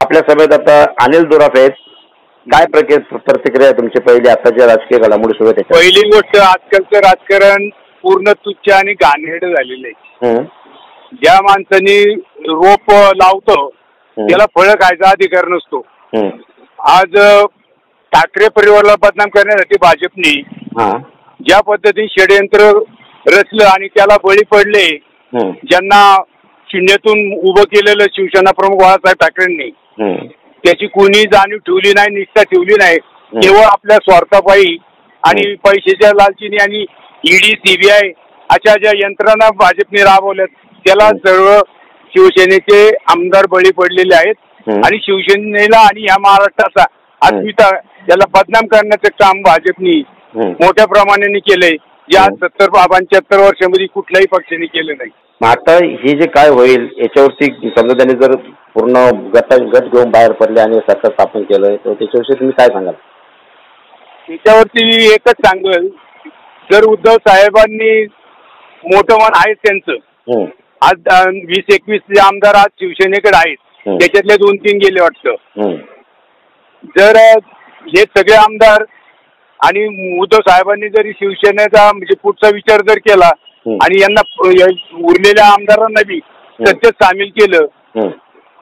आपल्या सभेत आता अनिल जोराफ आहेत. काय प्रतिक्रिया आहे तुमची पहिली आताच्या राजकीय घडामोडी सुरू आहे? पहिली गोष्ट, आजकालचं राजकारण पूर्ण तुच्छ आणि घाणेरडं झालेलं आहे. ज्या माणसाने रोप लावतो त्याला फळं खायचा अधिकार नसतो. आज ठाकरे परिवाराला बदनाम करण्यासाठी भाजपने ज्या पद्धतीने षडयंत्र रचलं आणि त्याला बळी पडले, ज्यांना शून्यातून उभं केलेलं शिवसेना प्रमुख बाळासाहेब ठाकरेंनी, त्याची कोणी जाणीव ठेवली नाही, निष्ठा ठेवली नाही. केवळ आपल्या स्वार्थापायी आणि पैशाच्या लालचीने आणि ईडी, सीबीआय अशा ज्या यंत्रणा भाजपने राबवल्यात त्याला सर्व शिवसेनेचे आमदार बळी पडलेले आहेत. आणि शिवसेनेला आणि या महाराष्ट्राचा अस्मिता त्याला बदनाम करण्याचं काम भाजपने मोठ्या प्रमाणाने केलंय, जे आज 70-75 वर्षामध्ये कुठल्याही पक्षाने केलं नाही. आता हे जे काय होईल याच्यावरती समजा त्यांनी जर पूर्ण गट घेऊन बाहेर पडले आणि सरकार स्थापन केलं तर त्याच्याविषयी तुम्ही काय सांगाल? त्याच्यावरती एकच सांगेल, जर उद्धव साहेबांनी मोठं मन आहे त्यांचं, आज 20-21 आमदार आज शिवसेनेकडे आहेत, त्याच्यातले 2-3 गेले वाटतं. जर हे सगळे आमदार आणि उद्धव साहेबांनी जरी शिवसेनेचा म्हणजे पुढचा विचार जर केला आणि यांना उरलेल्या आमदारांना बी त्याच्यात सामील केलं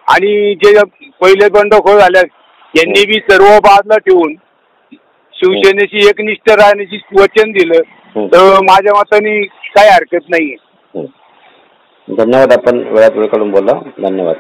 आणि जे पहिले बंडखोर झाल्या यांनी बी सर्व बाजूला ठेवून शिवसेनेशी एकनिष्ठ राहण्याची वचन दिलं तर माझ्या मताने काही हरकत नाहीये. धन्यवाद. आपण वेळात वेळ काढून बोलला. धन्यवाद.